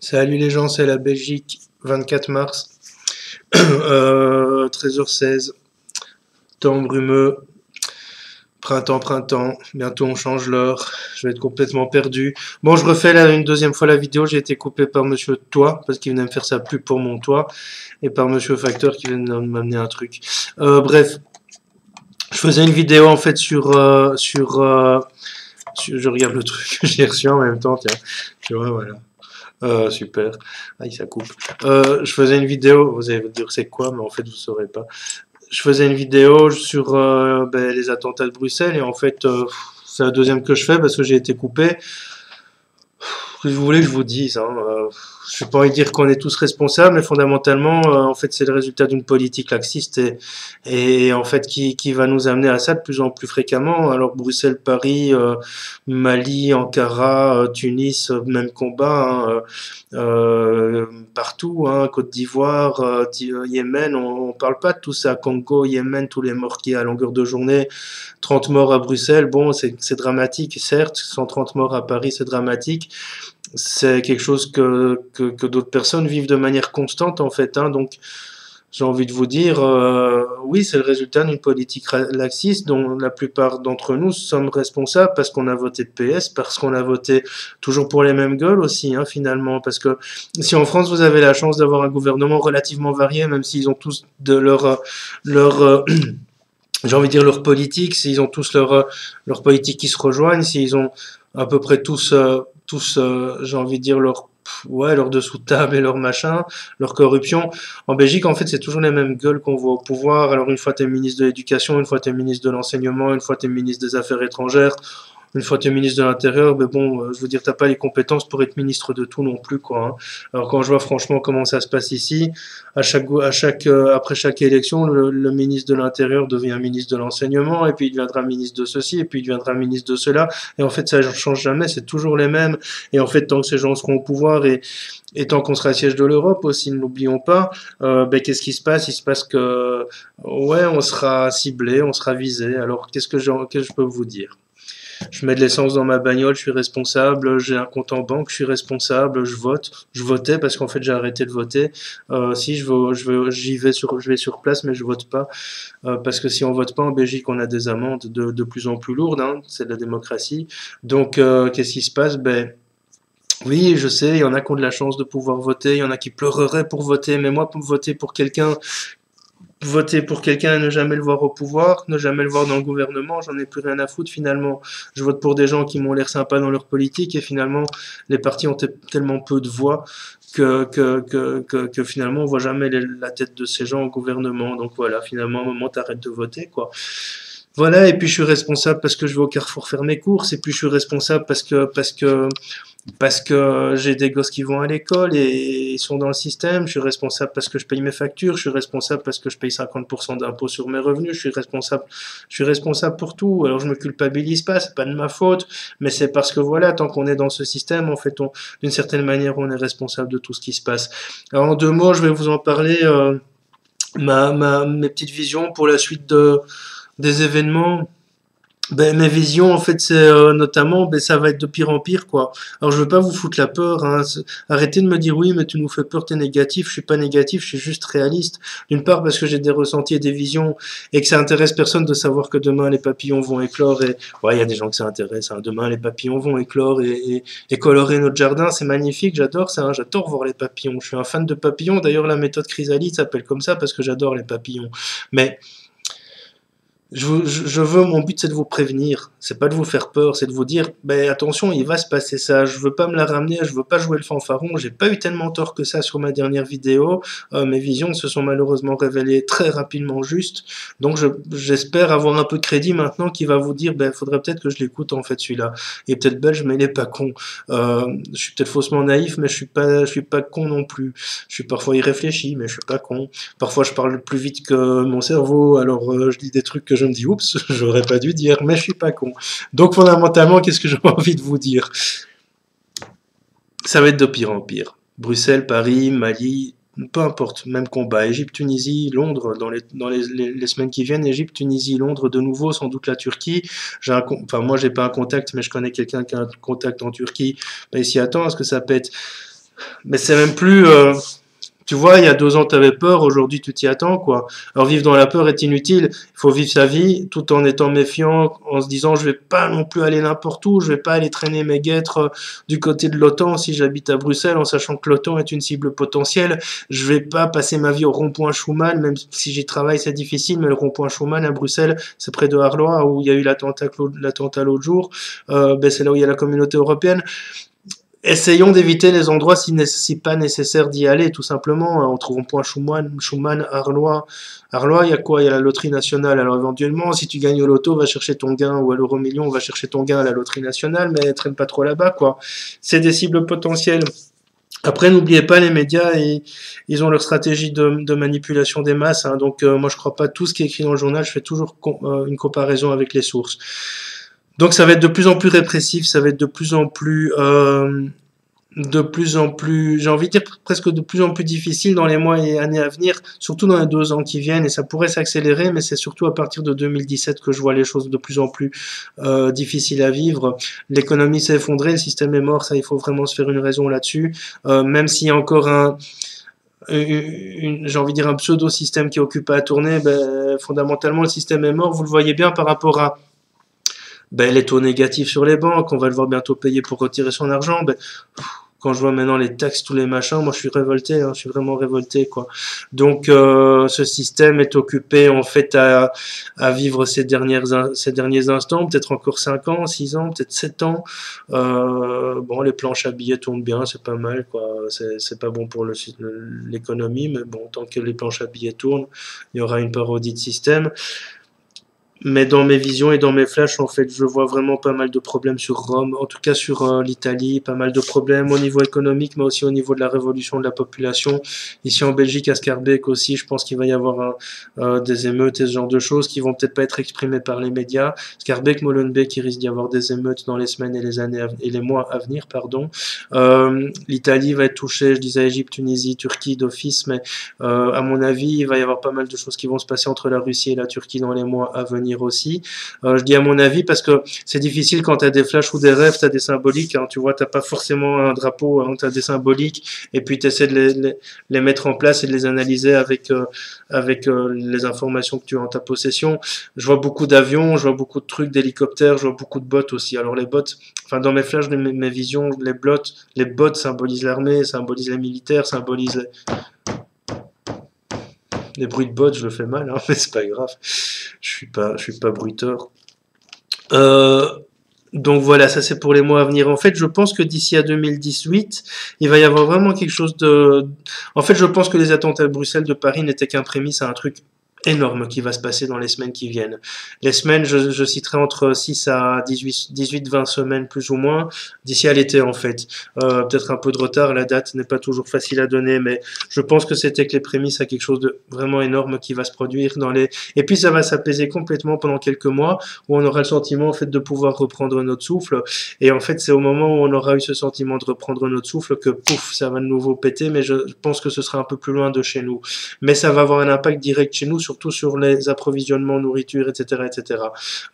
Salut les gens, c'est la Belgique, 24 mars, 13h16, temps brumeux, printemps, bientôt on change l'heure, je vais être complètement perdu. Bon, je refais là une deuxième fois la vidéo, j'ai été coupé par Monsieur Toit, parce qu'il venait me faire sa pub pour mon toit, et par Monsieur Facteur qui vient de m'amener un truc. Bref, je faisais une vidéo en fait je regarde le truc que j'ai reçu en même temps, tiens, tu vois, voilà. Super. Ah, ça coupe. Je faisais une vidéo, vous allez vous dire c'est quoi, mais en fait vous saurez pas. Je faisais une vidéo sur les attentats de Bruxelles et en fait c'est la deuxième que je fais parce que j'ai été coupé. Que vous voulez que je vous dise, hein, je n'ai pas envie de dire qu'on est tous responsables, mais fondamentalement, en fait, c'est le résultat d'une politique laxiste et en fait qui va nous amener à ça de plus en plus fréquemment. Alors Bruxelles, Paris, Mali, Ankara, Tunis, même combat, hein, partout, hein, Côte d'Ivoire, Yémen, on parle pas de tout ça. Congo, Yémen, tous les morts qu'il y a à longueur de journée, 30 morts à Bruxelles, bon, c'est dramatique, certes, 130 morts à Paris, c'est dramatique. C'est quelque chose que d'autres personnes vivent de manière constante en fait, hein, donc j'ai envie de vous dire, oui, c'est le résultat d'une politique laxiste dont la plupart d'entre nous sommes responsables parce qu'on a voté PS, parce qu'on a voté toujours pour les mêmes gueules aussi, hein, finalement. Parce que si en France vous avez la chance d'avoir un gouvernement relativement varié, même s'ils ont tous de leur j'ai envie de dire leur politique, s'ils ont tous leur politique qui se rejoignent, s'ils ont à peu près tous, j'ai envie de dire leur dessous de table et leur machin, leur corruption. En Belgique, en fait, c'est toujours les mêmes gueules qu'on voit au pouvoir. Alors, une fois t'es ministre de l'Éducation, une fois t'es ministre de l'Enseignement, une fois t'es ministre des Affaires étrangères, une fois t'es ministre de l'Intérieur, mais bon, je veux dire, t'as pas les compétences pour être ministre de tout non plus, quoi, hein. Alors, quand je vois franchement comment ça se passe ici, après chaque élection, le ministre de l'Intérieur devient ministre de l'Enseignement, et puis il deviendra ministre de ceci, et puis il deviendra ministre de cela, et en fait, ça ne change jamais, c'est toujours les mêmes. Et en fait, tant que ces gens seront au pouvoir et tant qu'on sera le siège de l'Europe aussi, ne l'oublions pas, qu'est-ce qui se passe? Il se passe que, ouais, on sera ciblé, on sera visé. Alors, qu'est-ce que je peux vous dire? Je mets de l'essence dans ma bagnole, je suis responsable, j'ai un compte en banque, je suis responsable, je vote. Je votais parce qu'en fait j'ai arrêté de voter. Si je vais sur place, mais je vote pas parce que si on vote pas en Belgique, on a des amendes de plus en plus lourdes, hein, c'est de la démocratie. Donc qu'est-ce qui se passe? Ben oui, je sais, il y en a qui ont de la chance de pouvoir voter, il y en a qui pleureraient pour voter, mais moi, pour voter pour quelqu'un et ne jamais le voir au pouvoir, ne jamais le voir dans le gouvernement, j'en ai plus rien à foutre finalement. Je vote pour des gens qui m'ont l'air sympas dans leur politique et finalement les partis ont tellement peu de voix que finalement on voit jamais la tête de ces gens au gouvernement. Donc voilà, finalement à un moment t'arrêtes de voter quoi. Voilà, et puis je suis responsable parce que je vais au Carrefour faire mes courses, et puis je suis responsable parce que j'ai des gosses qui vont à l'école et ils sont dans le système. Je suis responsable parce que je paye mes factures. Je suis responsable parce que je paye 50% d'impôts sur mes revenus. Je suis responsable pour tout. Alors je me culpabilise pas, c'est pas de ma faute, mais c'est parce que voilà, tant qu'on est dans ce système, en fait, d'une certaine manière, on est responsable de tout ce qui se passe. Alors en deux mots, je vais vous en parler. Mes petites visions pour la suite des événements. Ben, mes visions, en fait, c'est notamment, ben, ça va être de pire en pire, quoi. Alors, je veux pas vous foutre la peur, hein. Arrêtez de me dire oui, mais tu nous fais peur, t'es négatif. Je suis pas négatif, je suis juste réaliste. D'une part, parce que j'ai des ressentis et des visions, et que ça intéresse personne de savoir que demain les papillons vont éclore. Et ouais, il y a des gens que ça intéresse, hein. Demain les papillons vont éclore et colorer notre jardin, c'est magnifique. J'adore ça, hein. J'adore voir les papillons. Je suis un fan de papillons. D'ailleurs, la méthode Chrysalide s'appelle comme ça parce que j'adore les papillons. Mais mon but c'est de vous prévenir, c'est pas de vous faire peur, c'est de vous dire, ben attention, il va se passer ça, je veux pas me la ramener, je veux pas jouer le fanfaron, j'ai pas eu tellement tort que ça sur ma dernière vidéo, mes visions se sont malheureusement révélées très rapidement justes, donc j'espère avoir un peu de crédit maintenant qui va vous dire, ben faudrait peut-être que je l'écoute en fait celui-là, il est peut-être belge mais il est pas con, je suis peut-être faussement naïf mais je suis pas con non plus, je suis parfois irréfléchi mais je suis pas con, parfois je parle plus vite que mon cerveau, alors je dis des trucs que je me dis, oups, j'aurais pas dû dire, mais je suis pas con. Donc fondamentalement, qu'est-ce que j'ai envie de vous dire? Ça va être de pire en pire. Bruxelles, Paris, Mali, peu importe, même combat. Égypte, Tunisie, Londres, dans les semaines qui viennent, Égypte, Tunisie, Londres, de nouveau, sans doute la Turquie. Moi, j'ai pas un contact, mais je connais quelqu'un qui a un contact en Turquie. Ben, il s'y attend à ce que ça pète. Mais c'est même plus... tu vois, il y a 2 ans, tu avais peur, aujourd'hui, tu t'y attends, quoi. Alors, vivre dans la peur est inutile. Il faut vivre sa vie tout en étant méfiant, en se disant, je vais pas non plus aller n'importe où, je vais pas aller traîner mes guêtres du côté de l'OTAN si j'habite à Bruxelles, en sachant que l'OTAN est une cible potentielle. Je vais pas passer ma vie au rond-point Schuman, même si j'y travaille, c'est difficile, mais le rond-point Schuman à Bruxelles, c'est près de Arlois, où il y a eu l'attentat l'autre jour. Ben, c'est là où il y a la communauté européenne. Essayons d'éviter les endroits si pas nécessaire d'y aller, tout simplement. On trouve un point Schumann, Arlois. Arlois, il y a quoi? Il y a la loterie nationale. Alors éventuellement, si tu gagnes au loto, va chercher ton gain, ou à l'euro-million, va chercher ton gain à la loterie nationale, mais traîne pas trop là-bas, quoi. C'est des cibles potentielles. Après, n'oubliez pas, les médias, ils ont leur stratégie de manipulation des masses, hein. Donc, moi, je crois pas tout ce qui est écrit dans le journal. Je fais toujours une comparaison avec les sources. Donc ça va être de plus en plus répressif, ça va être de plus en plus, j'ai envie de dire presque de plus en plus difficile dans les mois et années à venir, surtout dans les 2 ans qui viennent, et ça pourrait s'accélérer, mais c'est surtout à partir de 2017 que je vois les choses de plus en plus difficiles à vivre. L'économie s'est effondrée, le système est mort, ça il faut vraiment se faire une raison là-dessus, même s'il y a encore j'ai envie de dire un pseudo-système qui occupe à tourner, ben, fondamentalement le système est mort, vous le voyez bien par rapport à ben, les taux négatifs sur les banques, on va le voir bientôt payer pour retirer son argent. Ben, quand je vois maintenant les taxes, tous les machins, moi je suis révolté, hein, je suis vraiment révolté, quoi. Donc ce système est occupé en fait à vivre ces derniers instants, peut-être encore 5 ans, 6 ans, peut-être 7 ans. Bon, les planches à billets tournent bien, c'est pas mal, quoi. C'est pas bon pour l'économie, mais bon, tant que les planches à billets tournent, il y aura une parodie de système. Mais dans mes visions et dans mes flashs, en fait, je vois vraiment pas mal de problèmes sur Rome, en tout cas sur l'Italie, pas mal de problèmes au niveau économique, mais aussi au niveau de la révolution de la population. Ici en Belgique, à Schaerbeek aussi, je pense qu'il va y avoir des émeutes et ce genre de choses qui vont peut-être pas être exprimées par les médias. Schaerbeek, Molenbeek, il risque d'y avoir des émeutes dans les semaines et les années et les mois à venir, pardon. L'Italie va être touchée, je disais Égypte, Tunisie, Turquie d'office, mais à mon avis, il va y avoir pas mal de choses qui vont se passer entre la Russie et la Turquie dans les mois à venir aussi. Je dis à mon avis parce que c'est difficile quand tu as des flashs ou des rêves, tu as des symboliques, hein, tu vois, tu pas forcément un drapeau, hein, tu as des symboliques et puis tu essaies de les mettre en place et de les analyser avec les informations que tu as en ta possession. Je vois beaucoup d'avions, je vois beaucoup de trucs, d'hélicoptères, je vois beaucoup de bots aussi. Alors les bots, enfin dans mes flashs, mes visions, les bots symbolisent l'armée, symbolisent les militaires, symbolisent les bruits de bottes, je le fais mal, hein, mais c'est pas grave. Je suis pas bruiteur. Euh, donc voilà, ça c'est pour les mois à venir. En fait, je pense que d'ici à 2018, il va y avoir vraiment quelque chose de... En fait, je pense que les attentats de Bruxelles, de Paris n'étaient qu'un prémisse à un truc énorme qui va se passer dans les semaines qui viennent. Les semaines, je citerai entre 6 à 18-20 semaines plus ou moins, d'ici à l'été en fait. Peut-être un peu de retard, la date n'est pas toujours facile à donner, mais je pense que c'était que les prémices à quelque chose de vraiment énorme qui va se produire dans les... Et puis ça va s'apaiser complètement pendant quelques mois, où on aura le sentiment en fait de pouvoir reprendre notre souffle. Et en fait, c'est au moment où on aura eu ce sentiment de reprendre notre souffle que pouf, ça va de nouveau péter, mais je pense que ce sera un peu plus loin de chez nous. Mais ça va avoir un impact direct chez nous, surtout sur les approvisionnements, nourriture, etc., etc.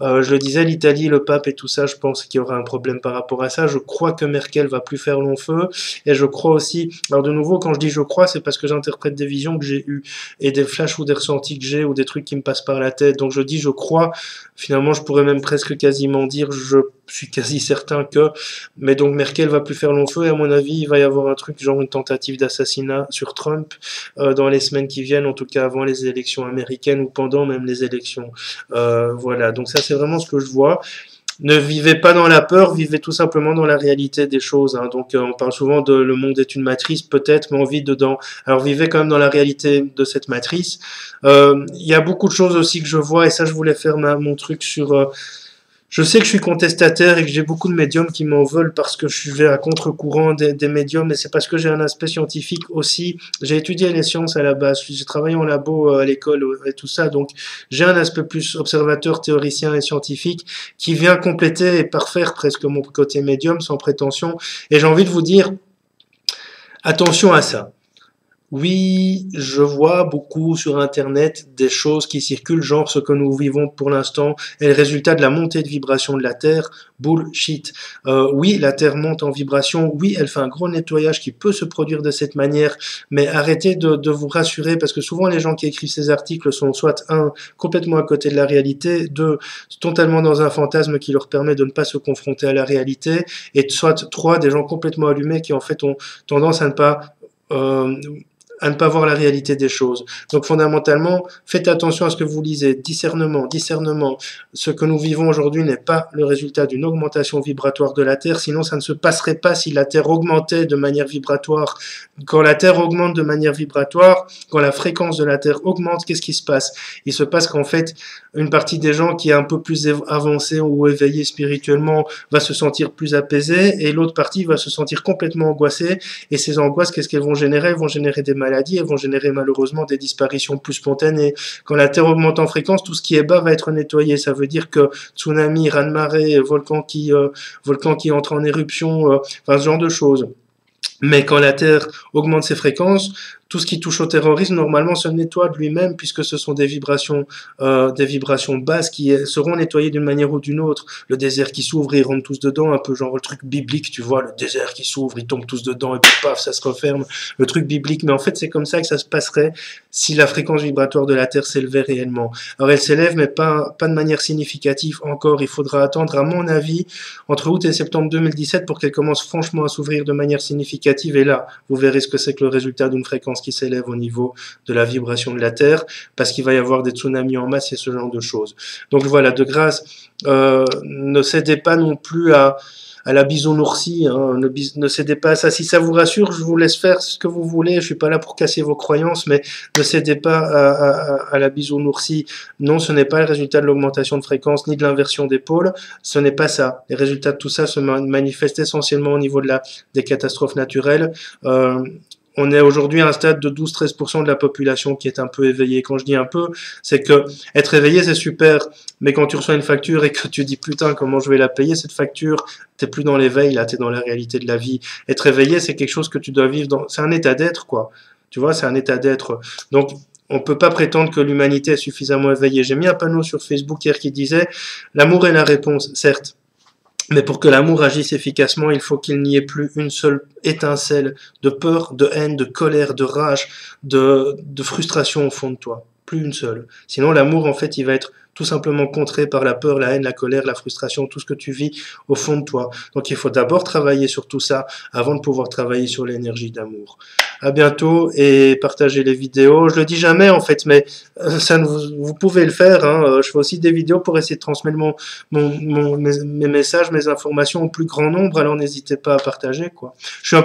Je le disais, l'Italie, le pape et tout ça, je pense qu'il y aura un problème par rapport à ça. Je crois que Merkel va plus faire long feu, et je crois aussi, alors de nouveau, quand je dis je crois, c'est parce que j'interprète des visions que j'ai eues, et des flashs ou des ressentis que j'ai, ou des trucs qui me passent par la tête. Donc je dis je crois, finalement je pourrais même presque quasiment dire je suis quasi certain que, mais donc Merkel va plus faire long feu, et à mon avis, il va y avoir un truc genre une tentative d'assassinat sur Trump dans les semaines qui viennent, en tout cas avant les élections américaines ou pendant même les élections. Voilà, donc ça c'est vraiment ce que je vois. Ne vivez pas dans la peur, vivez tout simplement dans la réalité des choses, hein. Donc on parle souvent de le monde est une matrice, peut-être, mais on vit dedans. Alors vivez quand même dans la réalité de cette matrice. Il y a beaucoup de choses aussi que je vois, et ça je voulais faire mon truc sur... je sais que je suis contestataire et que j'ai beaucoup de médiums qui m'en veulent parce que je vais à contre-courant des médiums, mais c'est parce que j'ai un aspect scientifique aussi. J'ai étudié les sciences à la base, j'ai travaillé en labo à l'école et tout ça, donc j'ai un aspect plus observateur, théoricien et scientifique qui vient compléter et parfaire presque mon côté médium sans prétention. Et j'ai envie de vous dire, attention à ça. Oui, je vois beaucoup sur Internet des choses qui circulent, genre ce que nous vivons pour l'instant est le résultat de la montée de vibration de la Terre. Bullshit. Oui, la Terre monte en vibration. Oui, elle fait un gros nettoyage qui peut se produire de cette manière, mais arrêtez de vous rassurer parce que souvent les gens qui écrivent ces articles sont soit un, complètement à côté de la réalité, deux, totalement dans un fantasme qui leur permet de ne pas se confronter à la réalité, et soit trois, des gens complètement allumés qui en fait ont tendance euh, à ne pas voir la réalité des choses. Donc fondamentalement, faites attention à ce que vous lisez. Discernement, discernement. Ce que nous vivons aujourd'hui n'est pas le résultat d'une augmentation vibratoire de la Terre, sinon ça ne se passerait pas si la Terre augmentait de manière vibratoire. Quand la Terre augmente de manière vibratoire, quand la fréquence de la Terre augmente, qu'est-ce qui se passe? Il se passe qu'en fait, une partie des gens qui est un peu plus avancée ou éveillée spirituellement va se sentir plus apaisée et l'autre partie va se sentir complètement angoissée. Et ces angoisses, qu'est-ce qu'elles vont générer? Elles vont générer des maladies, elles vont générer malheureusement des disparitions plus spontanées. Quand la Terre augmente en fréquence, tout ce qui est bas va être nettoyé. Ça veut dire que tsunami, raz-de-marée, volcan qui entre en éruption, enfin ce genre de choses. Mais quand la Terre augmente ses fréquences, tout ce qui touche au terrorisme normalement se nettoie de lui-même puisque ce sont des vibrations basses qui seront nettoyées d'une manière ou d'une autre. Le désert qui s'ouvre, ils rentrent tous dedans, un peu genre le truc biblique, tu vois, le désert qui s'ouvre, ils tombent tous dedans et puis paf, ça se referme. Le truc biblique, mais en fait c'est comme ça que ça se passerait si la fréquence vibratoire de la Terre s'élevait réellement. Alors elle s'élève, mais pas de manière significative encore. Il faudra attendre, à mon avis, entre août et septembre 2017 pour qu'elle commence franchement à s'ouvrir de manière significative. Et là, vous verrez ce que c'est que le résultat d'une fréquence qui s'élève au niveau de la vibration de la Terre, parce qu'il va y avoir des tsunamis en masse et ce genre de choses. Donc voilà, de grâce, ne cédez pas non plus à la bisounoursie, hein, ne cédez pas à ça. Si ça vous rassure, je vous laisse faire ce que vous voulez. Je suis pas là pour casser vos croyances, mais ne cédez pas à la bisounoursie. Non, ce n'est pas le résultat de l'augmentation de fréquence ni de l'inversion des pôles. Ce n'est pas ça. Les résultats de tout ça se manifestent essentiellement au niveau des catastrophes naturelles. On est aujourd'hui à un stade de 12-13% de la population qui est un peu éveillée. Quand je dis un peu, c'est que être éveillé, c'est super, mais quand tu reçois une facture et que tu dis putain, comment je vais la payer cette facture, t'es plus dans l'éveil, là, t'es dans la réalité de la vie. Être éveillé, c'est quelque chose que tu dois vivre c'est un état d'être, quoi. Tu vois, c'est un état d'être. Donc, on peut pas prétendre que l'humanité est suffisamment éveillée. J'ai mis un panneau sur Facebook hier qui disait, l'amour est la réponse, certes. Mais pour que l'amour agisse efficacement, il faut qu'il n'y ait plus une seule étincelle de peur, de haine, de colère, de rage, de frustration au fond de toi. Plus une seule. Sinon, l'amour, en fait, il va être tout simplement contré par la peur, la haine, la colère, la frustration, tout ce que tu vis au fond de toi. Donc il faut d'abord travailler sur tout ça avant de pouvoir travailler sur l'énergie d'amour. À bientôt et partagez les vidéos. Je le dis jamais en fait, mais vous pouvez le faire. Hein. Je fais aussi des vidéos pour essayer de transmettre mes messages, mes informations au plus grand nombre. Alors n'hésitez pas à partager quoi. Je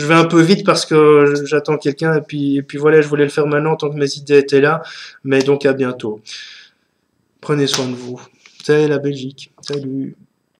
vais un peu vite parce que j'attends quelqu'un et puis voilà, je voulais le faire maintenant tant que mes idées étaient là. Mais donc à bientôt. Prenez soin de vous. Salut la Belgique. Salut.